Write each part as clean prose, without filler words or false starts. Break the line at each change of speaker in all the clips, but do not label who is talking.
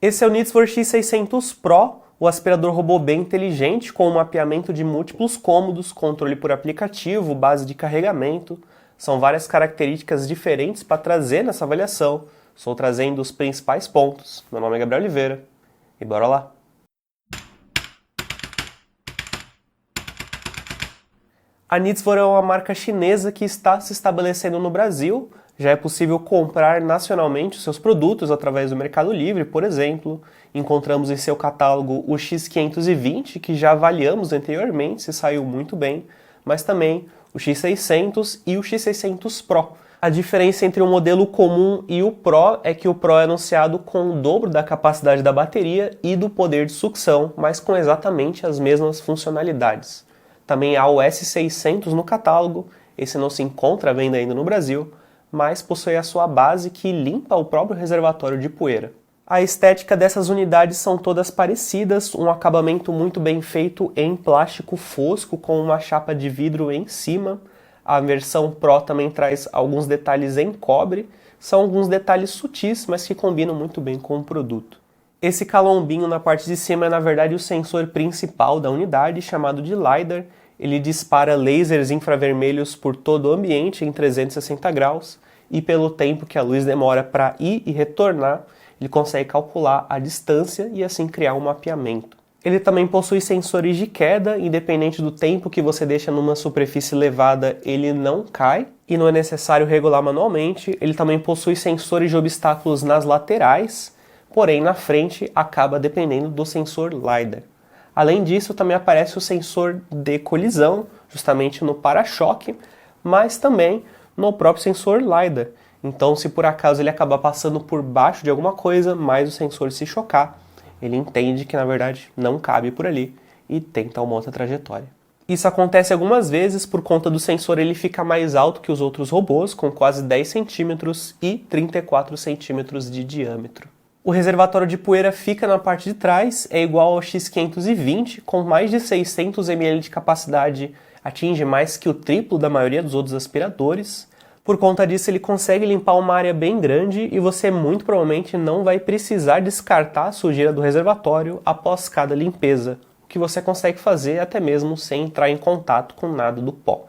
Esse é o Nitsfor X600 Pro, o aspirador robô bem inteligente com um mapeamento de múltiplos cômodos, controle por aplicativo, base de carregamento. São várias características diferentes para trazer nessa avaliação. Estou trazendo os principais pontos. Meu nome é Gabriel Oliveira e bora lá! A Nitsfor é uma marca chinesa que está se estabelecendo no Brasil. Já é possível comprar nacionalmente os seus produtos através do Mercado Livre, por exemplo. Encontramos em seu catálogo o X520, que já avaliamos anteriormente, se saiu muito bem, mas também o X600 e o X600 Pro. A diferença entre o modelo comum e o Pro é que o Pro é anunciado com o dobro da capacidade da bateria e do poder de sucção, mas com exatamente as mesmas funcionalidades. Também há o S600 no catálogo, esse não se encontra à venda ainda no Brasil, mas possui a sua base que limpa o próprio reservatório de poeira. A estética dessas unidades são todas parecidas, um acabamento muito bem feito em plástico fosco com uma chapa de vidro em cima. A versão Pro também traz alguns detalhes em cobre, são alguns detalhes sutis, mas que combinam muito bem com o produto. Esse calombinho na parte de cima é na verdade o sensor principal da unidade, chamado de LiDAR. Ele dispara lasers infravermelhos por todo o ambiente em 360 graus e pelo tempo que a luz demora para ir e retornar, ele consegue calcular a distância e assim criar um mapeamento. Ele também possui sensores de queda, independente do tempo que você deixa numa superfície elevada, ele não cai e não é necessário regular manualmente. Ele também possui sensores de obstáculos nas laterais, porém na frente acaba dependendo do sensor LiDAR. Além disso, também aparece o sensor de colisão, justamente no para-choque, mas também no próprio sensor LiDAR. Então, se por acaso ele acabar passando por baixo de alguma coisa, mas o sensor se chocar, ele entende que na verdade não cabe por ali e tenta uma outra trajetória. Isso acontece algumas vezes por conta do sensor ele fica mais alto que os outros robôs, com quase 10 centímetros e 34 centímetros de diâmetro. O reservatório de poeira fica na parte de trás, é igual ao X520, com mais de 600 ml de capacidade, atinge mais que o triplo da maioria dos outros aspiradores. Por conta disso, ele consegue limpar uma área bem grande e você muito provavelmente não vai precisar descartar a sujeira do reservatório após cada limpeza, o que você consegue fazer até mesmo sem entrar em contato com nada do pó.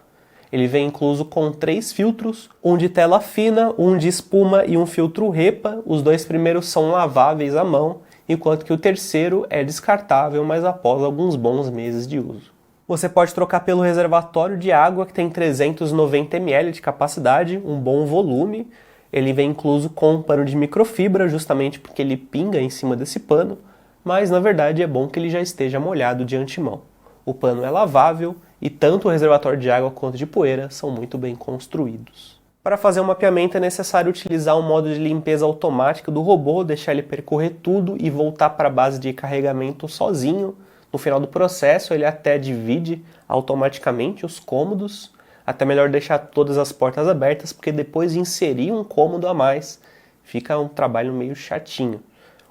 Ele vem incluso com 3 filtros, um de tela fina, um de espuma e um filtro REPA. Os 2 primeiros são laváveis à mão, enquanto que o terceiro é descartável, mas após alguns bons meses de uso. Você pode trocar pelo reservatório de água, que tem 390 ml de capacidade, um bom volume. Ele vem incluso com um pano de microfibra, justamente porque ele pinga em cima desse pano, mas na verdade é bom que ele já esteja molhado de antemão. O pano é lavável e tanto o reservatório de água quanto de poeira são muito bem construídos. Para fazer o mapeamento é necessário utilizar o modo de limpeza automática do robô, deixar ele percorrer tudo e voltar para a base de carregamento sozinho. No final do processo ele até divide automaticamente os cômodos, até melhor deixar todas as portas abertas, porque depois de inserir um cômodo a mais, fica um trabalho meio chatinho.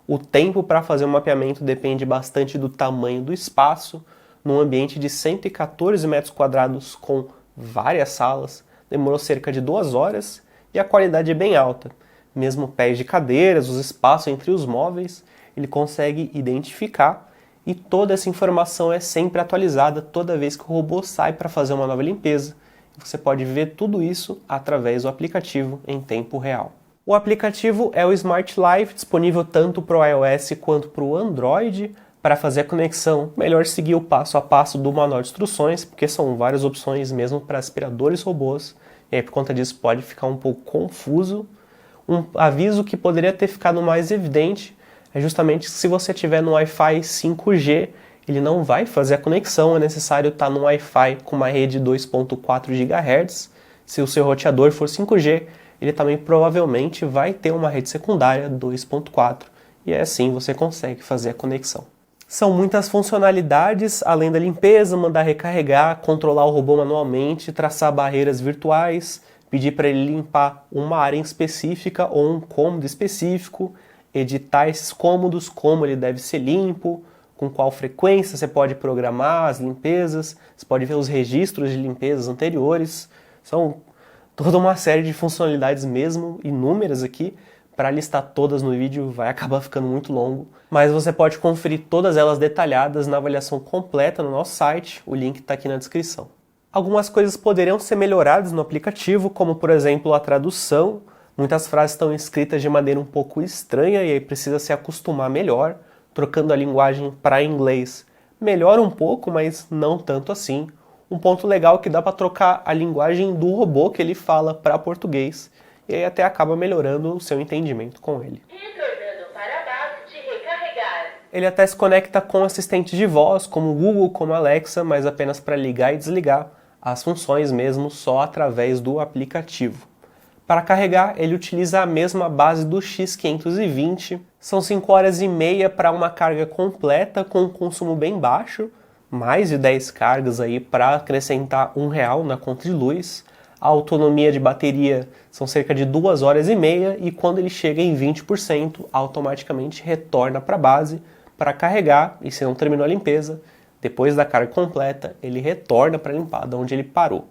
O tempo para fazer o mapeamento depende bastante do tamanho do espaço. Num ambiente de 114 metros quadrados com várias salas, demorou cerca de 2 horas e a qualidade é bem alta. Mesmo pés de cadeiras, os espaços entre os móveis, ele consegue identificar e toda essa informação é sempre atualizada toda vez que o robô sai para fazer uma nova limpeza. Você pode ver tudo isso através do aplicativo em tempo real. O aplicativo é o Smart Life, disponível tanto para o iOS quanto para o Android. Para fazer a conexão, melhor seguir o passo a passo do manual de instruções, porque são várias opções mesmo para aspiradores robôs, e aí por conta disso pode ficar um pouco confuso. Um aviso que poderia ter ficado mais evidente é justamente que se você tiver no Wi-Fi 5G, ele não vai fazer a conexão, é necessário estar no Wi-Fi com uma rede 2.4 GHz. Se o seu roteador for 5G, ele também provavelmente vai ter uma rede secundária 2.4, e assim você consegue fazer a conexão. São muitas funcionalidades, além da limpeza, mandar recarregar, controlar o robô manualmente, traçar barreiras virtuais, pedir para ele limpar uma área específica ou um cômodo específico, editar esses cômodos, como ele deve ser limpo, com qual frequência você pode programar as limpezas, você pode ver os registros de limpezas anteriores. São toda uma série de funcionalidades mesmo, inúmeras aqui, Para listar todas no vídeo vai acabar ficando muito longo, mas você pode conferir todas elas detalhadas na avaliação completa no nosso site, o link está aqui na descrição. Algumas coisas poderiam ser melhoradas no aplicativo, como por exemplo a tradução. Muitas frases estão escritas de maneira um pouco estranha e aí precisa se acostumar melhor, trocando a linguagem para inglês. Melhora um pouco, mas não tanto assim. Um ponto legal é que dá para trocar a linguagem do robô que ele fala para português, e aí até acaba melhorando o seu entendimento com ele.
Retornando para a base de recarregar.
Ele até se conecta com assistentes de voz, como o Google, como a Alexa, mas apenas para ligar e desligar as funções mesmo só através do aplicativo. Para carregar, ele utiliza a mesma base do X520. São 5 horas e meia para uma carga completa com um consumo bem baixo, mais de 10 cargas aí para acrescentar R$1 na conta de luz. A autonomia de bateria são cerca de 2 horas e meia e quando ele chega em 20%, automaticamente retorna para a base para carregar e se não terminou a limpeza, depois da carga completa, ele retorna para limpar de onde ele parou.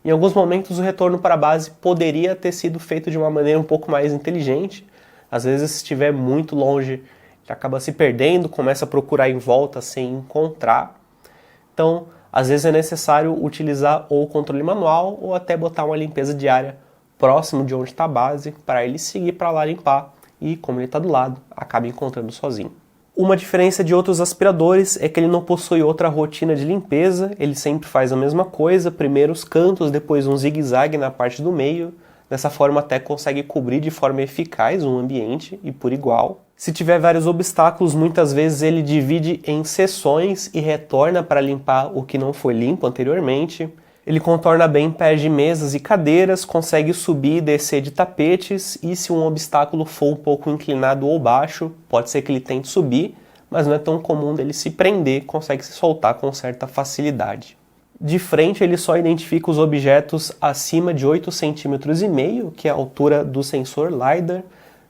Em alguns momentos o retorno para a base poderia ter sido feito de uma maneira um pouco mais inteligente. Às vezes se estiver muito longe, ele acaba se perdendo, começa a procurar em volta sem encontrar. Então, às vezes é necessário utilizar ou o controle manual ou até botar uma limpeza diária próximo de onde está a base para ele seguir para lá limpar e, como ele está do lado, acaba encontrando sozinho. Uma diferença de outros aspiradores é que ele não possui outra rotina de limpeza, ele sempre faz a mesma coisa, primeiro os cantos, depois um zigue-zague na parte do meio. Dessa forma até consegue cobrir de forma eficaz o ambiente e por igual. Se tiver vários obstáculos, muitas vezes ele divide em seções e retorna para limpar o que não foi limpo anteriormente. Ele contorna bem pés de mesas e cadeiras, consegue subir e descer de tapetes e se um obstáculo for um pouco inclinado ou baixo, pode ser que ele tente subir, mas não é tão comum dele se prender, consegue se soltar com certa facilidade. De frente ele só identifica os objetos acima de 8,5 cm, que é a altura do sensor LiDAR.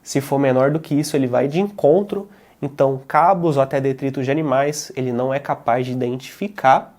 Se for menor do que isso ele vai de encontro, então cabos ou até detritos de animais ele não é capaz de identificar.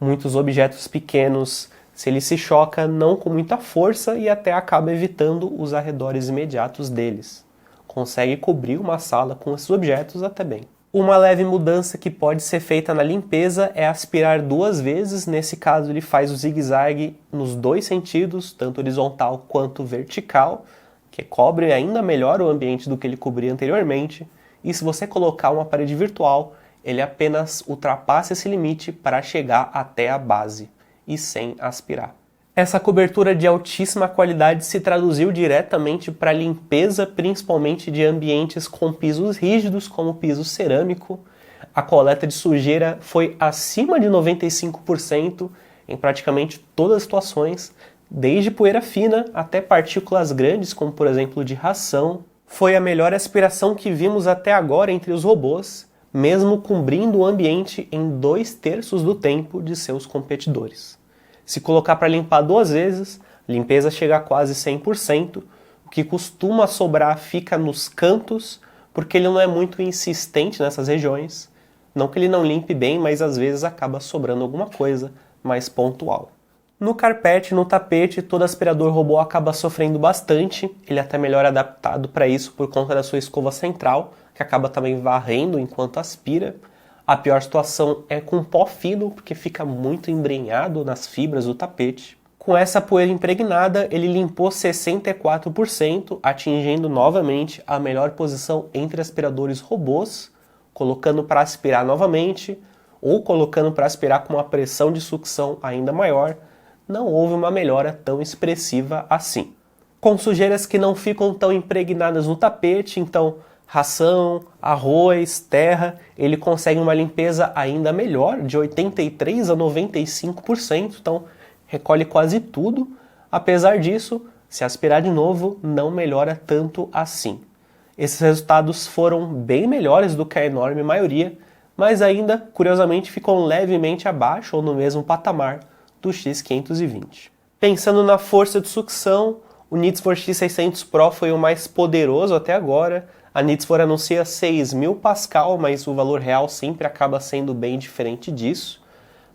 Muitos objetos pequenos, se ele se choca, não com muita força e até acaba evitando os arredores imediatos deles. Consegue cobrir uma sala com esses objetos até bem. Uma leve mudança que pode ser feita na limpeza é aspirar 2 vezes, nesse caso ele faz o zigue-zague nos 2 sentidos, tanto horizontal quanto vertical, que cobre ainda melhor o ambiente do que ele cobria anteriormente, e se você colocar uma parede virtual, ele apenas ultrapassa esse limite para chegar até a base, e sem aspirar. Essa cobertura de altíssima qualidade se traduziu diretamente para a limpeza, principalmente de ambientes com pisos rígidos, como piso cerâmico. A coleta de sujeira foi acima de 95% em praticamente todas as situações, desde poeira fina até partículas grandes, como por exemplo de ração. Foi a melhor aspiração que vimos até agora entre os robôs, mesmo cobrindo o ambiente em 2/3 do tempo de seus competidores. Se colocar para limpar 2 vezes, a limpeza chega a quase 100%, o que costuma sobrar fica nos cantos, porque ele não é muito insistente nessas regiões. Não que ele não limpe bem, mas às vezes acaba sobrando alguma coisa mais pontual. No carpete, no tapete, todo aspirador robô acaba sofrendo bastante, ele é até melhor adaptado para isso por conta da sua escova central, que acaba também varrendo enquanto aspira. A pior situação é com pó fino, porque fica muito embrenhado nas fibras do tapete. Com essa poeira impregnada, ele limpou 64%, atingindo novamente a melhor posição entre aspiradores robôs, colocando para aspirar novamente, ou colocando para aspirar com uma pressão de sucção ainda maior. Não houve uma melhora tão expressiva assim. Com sujeiras que não ficam tão impregnadas no tapete, então ração, arroz, terra, ele consegue uma limpeza ainda melhor, de 83% a 95%, então recolhe quase tudo. Apesar disso, se aspirar de novo, não melhora tanto assim. Esses resultados foram bem melhores do que a enorme maioria, mas ainda, curiosamente, ficam levemente abaixo ou no mesmo patamar do X520. Pensando na força de sucção, o Needs for X600 Pro foi o mais poderoso até agora. A Needs for anuncia 6.000 Pascal, mas o valor real sempre acaba sendo bem diferente disso.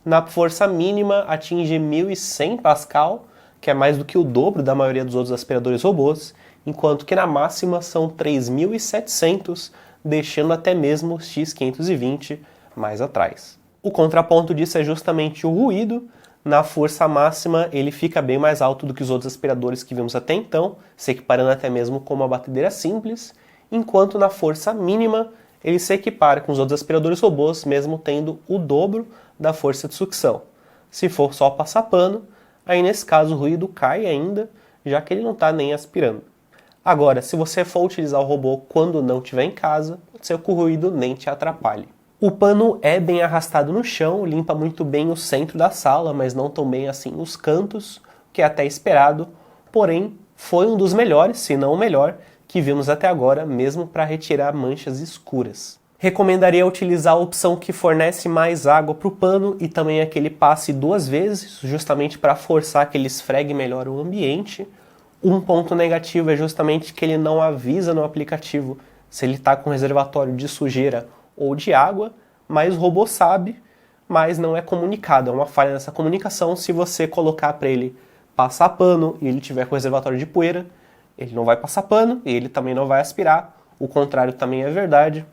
Na força mínima atinge 1.100 Pascal, que é mais do que o dobro da maioria dos outros aspiradores robôs, enquanto que na máxima são 3.700, deixando até mesmo o X520 mais atrás. O contraponto disso é justamente o ruído. Na força máxima ele fica bem mais alto do que os outros aspiradores que vimos até então, se equiparando até mesmo com uma batedeira simples, enquanto na força mínima ele se equipara com os outros aspiradores robôs, mesmo tendo o dobro da força de sucção. Se for só passar pano, aí nesse caso o ruído cai ainda, já que ele não está nem aspirando. Agora, se você for utilizar o robô quando não estiver em casa, pode ser que o ruído nem te atrapalhe. O pano é bem arrastado no chão, limpa muito bem o centro da sala, mas não tão bem assim os cantos, o que é até esperado, porém foi um dos melhores, se não o melhor, que vimos até agora, mesmo para retirar manchas escuras. Recomendaria utilizar a opção que fornece mais água para o pano e também aquele passe 2 vezes, justamente para forçar que ele esfregue melhor o ambiente. Um ponto negativo é justamente que ele não avisa no aplicativo se ele está com reservatório de sujeira ou de água, mas o robô sabe, mas não é comunicado. É uma falha nessa comunicação. Se você colocar para ele passar pano e ele tiver com reservatório de poeira, ele não vai passar pano e ele também não vai aspirar. O contrário também é verdade.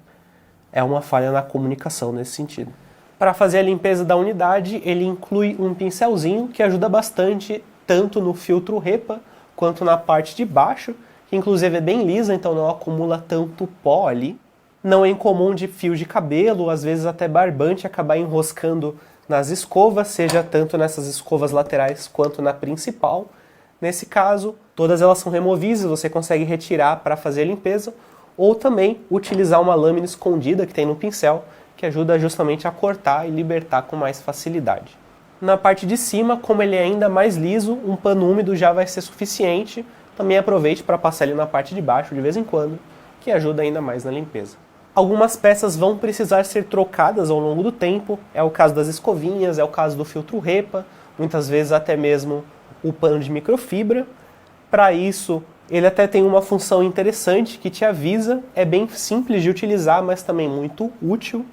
É uma falha na comunicação nesse sentido. Para fazer a limpeza da unidade, ele inclui um pincelzinho que ajuda bastante, tanto no filtro REPA quanto na parte de baixo, que inclusive é bem lisa, então não acumula tanto pó ali. Não é incomum de fio de cabelo, às vezes até barbante, acabar enroscando nas escovas, seja tanto nessas escovas laterais quanto na principal. Nesse caso, todas elas são removíveis, você consegue retirar para fazer a limpeza, ou também utilizar uma lâmina escondida que tem no pincel, que ajuda justamente a cortar e libertar com mais facilidade. Na parte de cima, como ele é ainda mais liso, um pano úmido já vai ser suficiente. Também aproveite para passar ele na parte de baixo de vez em quando, que ajuda ainda mais na limpeza. Algumas peças vão precisar ser trocadas ao longo do tempo, é o caso das escovinhas, é o caso do filtro REPA, muitas vezes até mesmo o pano de microfibra. Para isso, ele até tem uma função interessante que te avisa, é bem simples de utilizar, mas também muito útil,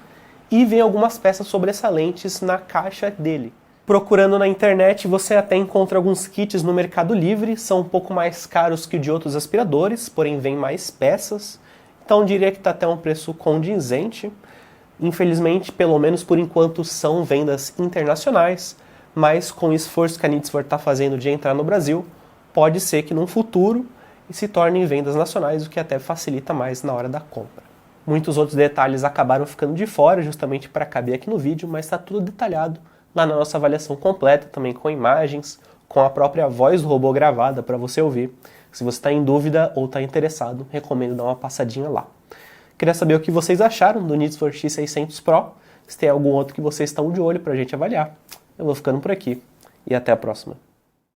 e vem algumas peças sobressalentes na caixa dele. Procurando na internet, você até encontra alguns kits no Mercado Livre, são um pouco mais caros que o de outros aspiradores, porém vem mais peças, então diria que está até um preço condizente. Infelizmente, pelo menos por enquanto, são vendas internacionais, mas com o esforço que a Nitzfor está fazendo de entrar no Brasil, pode ser que num futuro se tornem vendas nacionais, o que até facilita mais na hora da compra. Muitos outros detalhes acabaram ficando de fora, justamente para caber aqui no vídeo, mas está tudo detalhado lá na nossa avaliação completa, também com imagens, com a própria voz do robô gravada para você ouvir. Se você está em dúvida ou está interessado, recomendo dar uma passadinha lá. Queria saber o que vocês acharam do Nitzfor X600 Pro, se tem algum outro que vocês estão de olho para a gente avaliar. Eu vou ficando por aqui e até a próxima.